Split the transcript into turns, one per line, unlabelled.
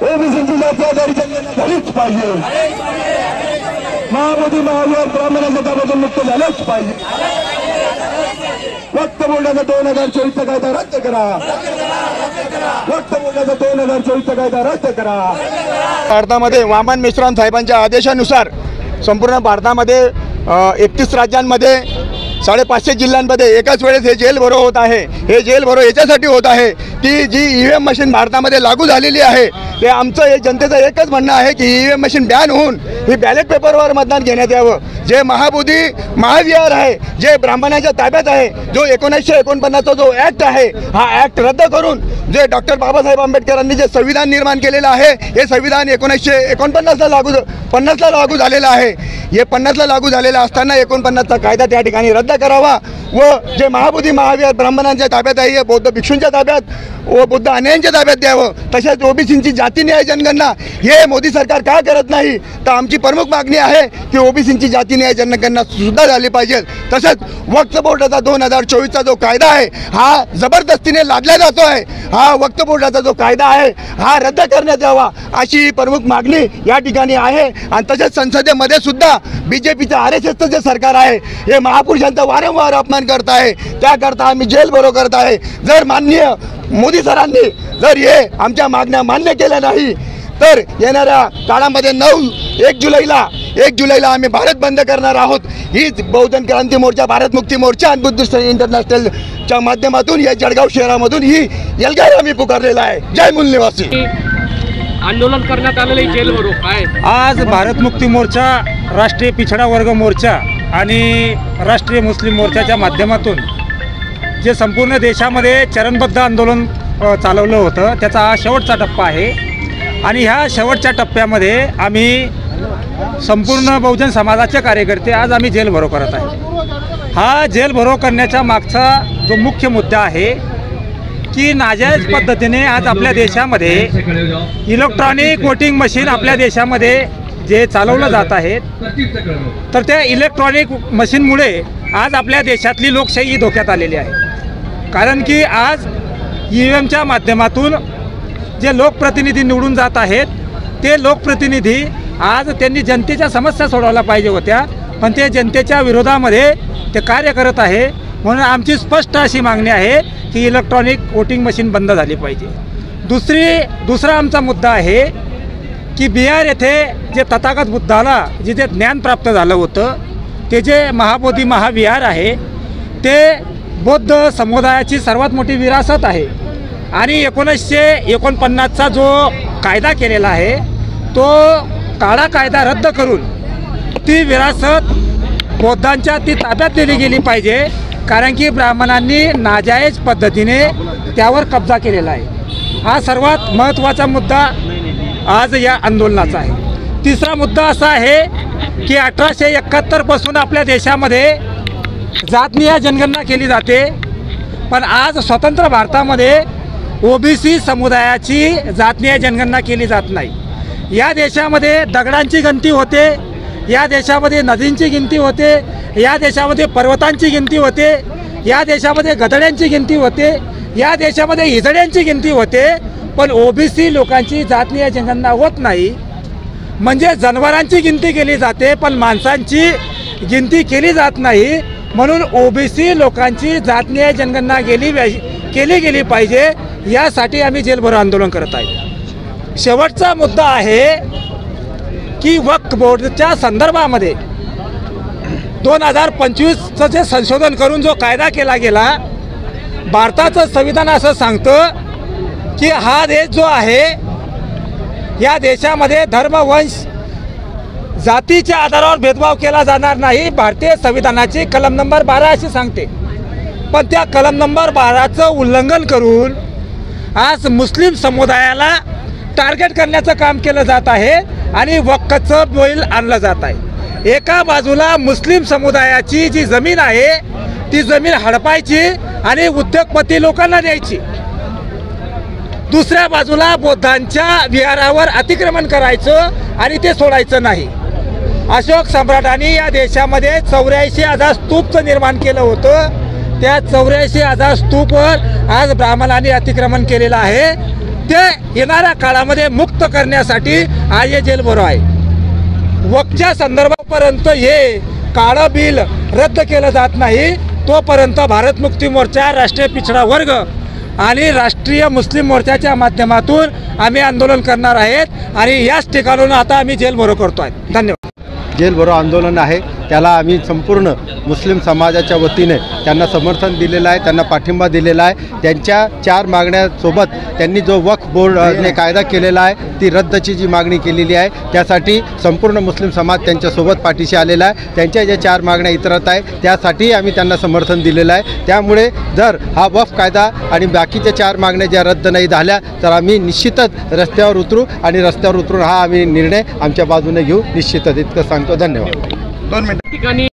ओबीसीची जाती आधारित जनगणना झालीच पाहिजे। महाबोधी महावीर ब्राह्मणाच्या ताब्यातून मुक्त झालंच पाहिजे। वक्फ बोर्डाचा 2024 कायदा रद्द करा। वक्फ बोर्डाचा 2024 कायदा रद्द करा।
भारतामध्ये वामन मिश्राम साहेबांच्या आदेशानुसार संपूर्ण भारतामध्ये 31 राज्यांमध्ये 550 जिल्ह्यांमध्ये एकाच वेळेस हे जेल भरो होत आहे। हे जेल भरो याच्यासाठी होत आहे की जी ईव्हीएम मशीन भारतामध्ये लागू झालेली आहे ते आमचं हे जनतेचं एकच म्हणणं आहे की ईव्हीएम मशीन बॅन होऊन ही बॅलेट पेपरवर मतदान घेण्यात यावं। जे महाबोधी महाविहार आहे जे ब्राह्मणाच्या ताब्यात आहे, जो 1949चा जो ॲक्ट आहे हा ॲक्ट रद्द करून जे डॉक्टर बाबासाहेब आंबेडकरांनी जे संविधान निर्माण केलेलं आहे हे संविधान 1949ला लागू झालेलं आहे। हे 50ला लागू झालेलं असताना 49चा कायदा त्या ठिकाणी रद्द करावा व जे महाबोधी महाविहार ब्राह्मणांच्या ताब्यात आहे हे बौद्ध भिक्षूंच्या ताब्यात व बुद्ध अन्यायांच्या ताब्यात द्यावं। तसेच ओबीसींची जाती न्याय जनगणना हे मोदी सरकार का करत नाही तर आमची प्रमुख मागणी आहे की ओबीसींची जाती न्याय जनगणना सुद्धा झाली पाहिजे। तसंच वक्फ बोर्डाचा 2024चा जो कायदा आहे हा जबरदस्तीने लादला जातो आहे। हा वक्फ बोर्डाचा जो कायदा आहे हा रद्द करण्यात यावा अशी प्रमुख मागणी या ठिकाणी आहे। आणि तसेच संसदेमध्ये सुद्धा बीजेपीचं RSSचं जे सरकार आहे हे महापुरुषांचा वारंवार अपमान करत आहे, त्याकरता आम्ही जेल भरो करत आहे। जर माननीय मोदी सरांनी जर हे आमच्या मागण्या मान्य केल्या नाही तर येणाऱ्या काळामध्ये 1 जुलैला आम्ही भारत बंद करणार आहोत। हीच बहुजन क्रांती मोर्चा, भारत मुक्ती मोर्चा आणि बुद्धिस्ट इंटरनॅशनलच्या माध्यमातून या जळगाव शहरामधून ही एल्गार आम्ही पुकारलेला आहे। जय मूल निवासी।
आंदोलन करण्यात आलेले जेल भरो काय
आज भारत मुक्ती मोर्चा, राष्ट्रीय पिछड़ा वर्ग मोर्चा आणि राष्ट्रीय मुस्लिम मोर्चाच्या माध्यमातून जे संपूर्ण देशामध्ये चरणबद्ध आंदोलन चालवलं होतं त्याचा हा शेवटचा टप्पा आहे। आणि ह्या शेवटच्या टप्प्यामध्ये आम्ही संपूर्ण बहुजन समाजाचे कार्यकर्ते आज आम्ही जेल भरो करत आहे। हा जेल भरो करण्याच्या मागचा जो मुख्य मुद्दा आहे की नाजायज पद्धतीने आज आपल्या देशामध्ये इलेक्ट्रॉनिक वोटिंग मशीन आपल्या देशामध्ये जे चालवलं जात आहेत तर त्या इलेक्ट्रॉनिक मशीनमुळे आज आपल्या देशातली लोकशाही धोक्यात आलेली आहे। कारण की आज ईव्हीएमच्या माध्यमातून जे लोकप्रतिनिधी निवडून जात आहेत ते लोकप्रतिनिधी आज त्यांनी जनतेच्या समस्या सोडवायला पाहिजे होत्या, पण ते जनतेच्या विरोधामध्ये ते कार्य करत आहे। म्हणून आमची स्पष्ट अशी मागणी आहे की इलेक्ट्रॉनिक वोटिंग मशीन बंद झाली पाहिजे। दुसरा आमचा मुद्दा आहे की बिहार येथे जे तथागत बुद्धाला जिथे ज्ञान प्राप्त झालं होतं ते जे महाबोधी महाविहार आहे ते बौद्ध समुदायाची सर्वात मोठी विरासत आहे। आणि 1949चा जो कायदा केलेला आहे तो काळा कायदा रद्द करून ती विरासत बौद्धांच्या ती ताब्यात दिली गेली पाहिजे, कारण की ब्राह्मणांनी नाजायज पद्धतीने त्यावर कब्जा केलेला आहे। हा सर्वात महत्त्वाचा मुद्दा आज या आंदोलनाचा आहे। तिसरा मुद्दा असा आहे की 1871 पासून आपल्या देशामध्ये जातनीय जनगणना केली जाते, पण आज स्वतंत्र भारतामध्ये ओबीसी समुदायाची जातनीय जनगणना केली जात नाही। या देशामध्ये दगडांची गिनती होते, या देशामध्ये नदींची गिनती होते, या देशामध्ये पर्वतांची गिनती होते, या देशामध्ये गधड्यांची गिनती होते, या देशामध्ये हिजड्यांची गिनती होते, पण ओबीसी लोकांची जातनीय जनगणना होत नाही। म्हणजे जनावरांची गिनती केली जाते पण माणसांची गिनती केली जात नाही। म्हणून ओबीसी लोकांची जातनीय जनगणना केली गेली पाहिजे यासाठी आम्ही जेल भरो आंदोलन करत आहे। शेवटचा मुद्दा आहे की वक्फ बोर्डच्या संदर्भामध्ये 2025चं जे संशोधन करून जो कायदा केला गेला, भारताचं संविधान असं सांगतं की हा देश जो आहे या देशामध्ये धर्म वंश जातीच्या आधारावर भेदभाव केला जाणार नाही। भारतीय संविधानाची कलम नंबर 12 अशी सांगते, पण त्या कलम नंबर 12चं उल्लंघन करून आज मुस्लिम समुदायाला टार्गेट करण्याचं काम केलं जात आहे आणि वक्फचं बिल आणलं जात आहे। एका बाजूला मुस्लिम समुदायाची जी जमीन आहे ती जमीन हडपायची आणि उद्योगपती लोकांना द्यायची, दुसऱ्या बाजूला बौद्धांच्या विहारावर अतिक्रमण करायचं आणि ते सोडायचं नाही। अशोक सम्राटांनी या देशामध्ये 84,000 स्तूपचं निर्माण केलं होतं, त्या 84,000 स्तूपवर आज ब्राह्मणांनी अतिक्रमण केलेलं आहे। ते येणाऱ्या काळामध्ये मुक्त करण्यासाठी आज हे जेल भरो आहे। वक्फच्या संदर्भापर्यंत हे काळं बिल रद्द केलं जात नाही तोपर्यंत भारत मुक्ती मोर्चा, राष्ट्रीय पिछडा वर्ग आणि राष्ट्रीय मुस्लिम मोर्चाच्या माध्यमातून आम्ही आंदोलन करणार आहेत आणि याच ठिकाणून आता आम्ही जेल भरो करतो आहे। धन्यवाद।
जेल भरो आंदोलन आहे त्याला आम्ही संपूर्ण मुस्लिम समाजाच्या वतीने त्यांना समर्थन दिलेलं आहे, त्यांना पाठिंबा दिलेला आहे। त्यांच्या 4 मागण्यासोबत त्यांनी जो वक्फ बोर्डने कायदा केलेला आहे ती रद्दची जी मागणी केलेली आहे त्यासाठी संपूर्ण मुस्लिम समाज त्यांच्यासोबत पाठीशी आलेला आहे। त्यांच्या ज्या 4 मागण्या इतरत आहे त्यासाठी आम्ही त्यांना समर्थन दिलेलं आहे। त्यामुळे जर हा वक्फ कायदा आणि बाकीच्या 4 मागण्या ज्या रद्द नाही झाल्या तर आम्ही निश्चितच रस्त्यावर उतरू आणि रस्त्यावर उतरून हा आम्ही निर्णय आमच्या बाजूने घेऊ निश्चितच, इतकं सांगतो। धन्यवाद।
2 मिनिटं
ठिकाणी